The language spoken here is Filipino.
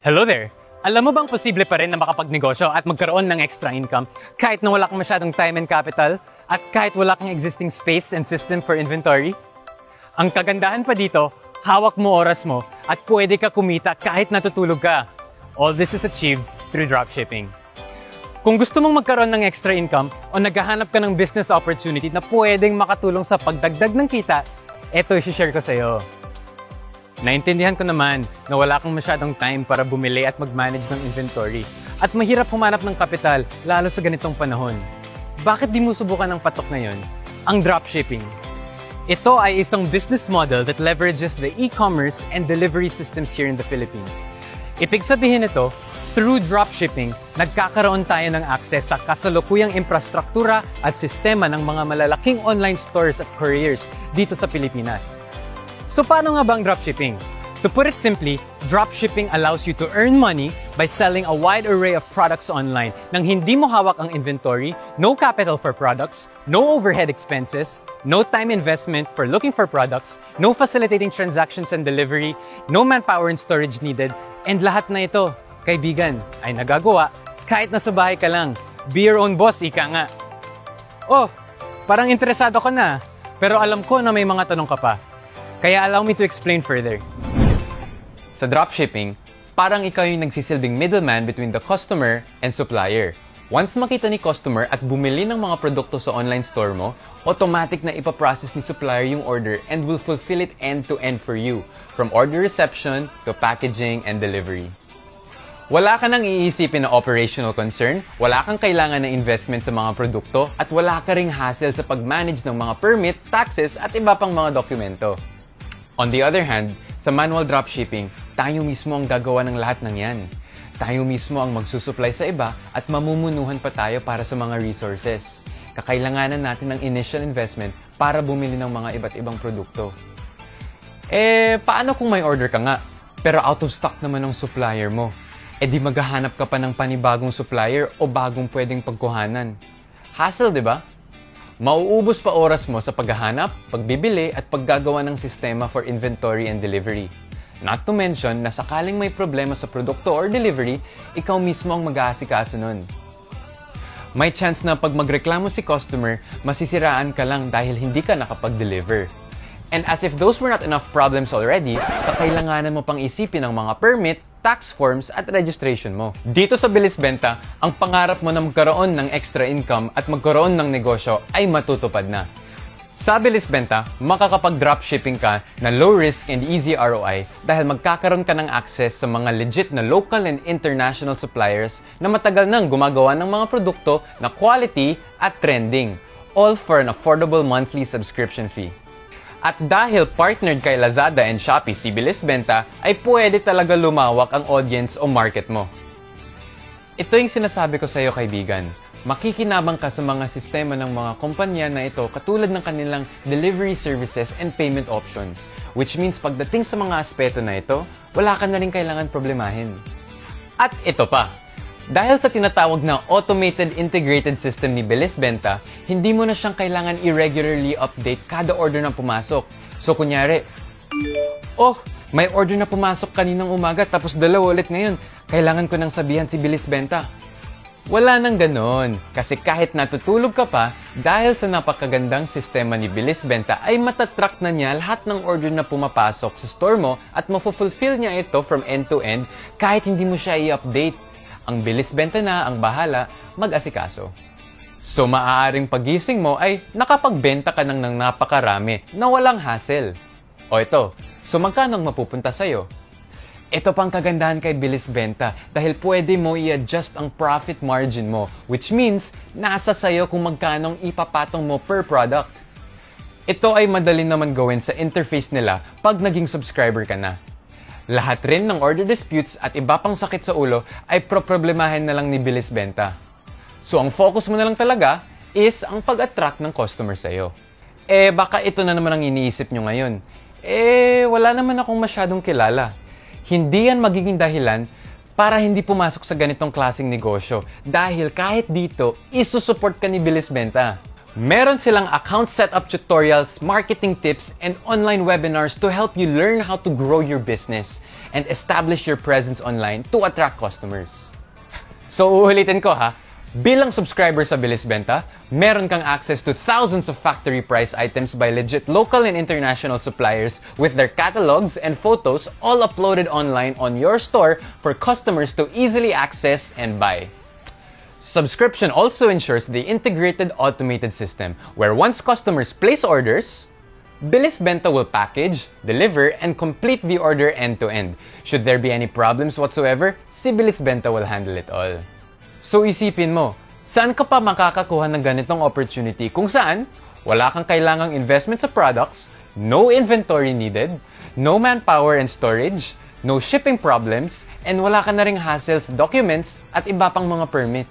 Hello there! Alam mo bang posible pa rin na makapagnegosyo at magkaroon ng extra income kahit na wala kang masyadong time and capital at kahit wala kang existing space and system for inventory? Ang kagandahan pa dito, hawak mo oras mo at pwede ka kumita kahit natutulog ka. All this is achieved through dropshipping. Kung gusto mong magkaroon ng extra income o naghahanap ka ng business opportunity na pwedeng makatulong sa pagdagdag ng kita, eto i-share ko sa'yo. Naintindihan ko naman na wala kang masyadong time para bumili at mag-manage ng inventory at mahirap humanap ng kapital lalo sa ganitong panahon. Bakit di mo subukan ang patok na yon? Ang dropshipping. Ito ay isang business model that leverages the e-commerce and delivery systems here in the Philippines. Ibig sabihin nito, through dropshipping, nagkakaroon tayo ng access sa kasalukuyang infrastruktura at sistema ng mga malalaking online stores at couriers dito sa Pilipinas. So paano nga ba ang dropshipping? To put it simply, dropshipping allows you to earn money by selling a wide array of products online nang hindi mo hawak ang inventory, no capital for products, no overhead expenses, no time investment for looking for products, no facilitating transactions and delivery, no manpower and storage needed, and lahat na ito, kaibigan, ay nagagawa kahit nasa bahay ka lang. Be your own boss, ika nga. Oh, parang interesado ka na, pero alam ko na may mga tanong ka pa. Kaya allow me to explain further. Sa dropshipping, parang ikaw yung nagsisilbing middleman between the customer and supplier. Once makita ni customer at bumili ng mga produkto sa online store mo, automatic na ipaprocess ni supplier yung order and will fulfill it end-to-end for you, from order reception to packaging and delivery. Wala ka nang iisipin na operational concern, wala kang kailangan ng investment sa mga produkto, at wala ka ring hassle sa pag-manage ng mga permit, taxes, at iba pang mga dokumento. On the other hand, sa manual dropshipping, tayo mismo ang gagawa ng lahat ng yan. Tayo mismo ang magsusupply sa iba at mamumunuhan pa tayo para sa mga resources. Kakailanganan natin ng initial investment para bumili ng mga iba't ibang produkto. Paano kung may order ka nga, pero out of stock naman ng supplier mo? Di maghahanap ka pa ng panibagong supplier o bagong pwedeng pagkuhanan. Hassle, di ba? Mauubos pa oras mo sa paghahanap, pagbibili at paggagawa ng sistema for inventory and delivery. Not to mention na sakaling may problema sa produkto or delivery, ikaw mismo ang mag-aasikaso nun. May chance na pag magreklamo si customer, masisiraan ka lang dahil hindi ka nakapag-deliver. And as if those were not enough problems already, kakailanganan mo pang isipin ang mga permit, tax forms at registration mo. Dito sa Bilis Benta, ang pangarap mo na magkaroon ng extra income at magkaroon ng negosyo ay matutupad na. Sa Bilis Benta, makakapag-dropshipping ka na low risk and easy ROI dahil magkakaroon ka ng access sa mga legit na local and international suppliers na matagal nang gumagawa ng mga produkto na quality at trending, all for an affordable monthly subscription fee. At dahil partnered kay Lazada and Shopee si Bilis Benta, ay pwede talaga lumawak ang audience o market mo. Ito yung sinasabi ko sa iyo, kaibigan. Makikinabang ka sa mga sistema ng mga kumpanya na ito katulad ng kanilang delivery services and payment options. Which means pagdating sa mga aspeto na ito, wala ka na rin kailangan problemahin. At ito pa. Dahil sa tinatawag na automated integrated system ni Bilis Benta, hindi mo na siyang kailangan i-regularly update kada order na pumasok. So kunyari, may order na pumasok kaninang umaga tapos dalawa ulit ngayon. Kailangan ko nang sabihan si Bilis Benta. Wala nang ganon. Kasi kahit natutulog ka pa, dahil sa napakagandang sistema ni Bilis Benta ay matatrack na niya lahat ng order na pumapasok sa store mo at mafulfill niya ito from end to end kahit hindi mo siya i-update. Ang Bilis Benta na ang bahala mag-asikaso. So maaaring pagising mo ay nakapagbenta ka ng napakarami na walang hassle. O ito, so magkano ang mapupunta sa'yo? Ito pang kagandahan kay Bilis Benta dahil pwede mo i-adjust ang profit margin mo, which means nasa sa'yo kung magkano ang ipapatong mo per product. Ito ay madali naman gawin sa interface nila pag naging subscriber ka na. Lahat rin ng order disputes at iba pang sakit sa ulo ay problemahin na lang ni Bilis Benta. So ang focus mo na lang talaga is ang pag-attract ng customer sa'yo. Baka ito na naman ang iniisip nyo ngayon. Wala naman akong masyadong kilala. Hindi yan magiging dahilan para hindi pumasok sa ganitong klaseng negosyo. Dahil kahit dito, isusupport ka ni Bilis Benta. Meron silang account setup tutorials, marketing tips, and online webinars to help you learn how to grow your business and establish your presence online to attract customers. So uulitin ko ha, bilang subscriber sa Bilis Benta, meron kang access to thousands of factory price items by legit local and international suppliers with their catalogs and photos all uploaded online on your store for customers to easily access and buy. Subscription also ensures the integrated automated system where once customers place orders, Bilis Benta will package, deliver, and complete the order end-to-end. Should there be any problems whatsoever, si Bilis Benta will handle it all. So isipin mo, saan ka pa makakakuha ng ganitong opportunity kung saan wala kang kailangang investment sa products, no inventory needed, no manpower and storage, no shipping problems, and wala ka na ring hassles, documents, at iba pang mga permit.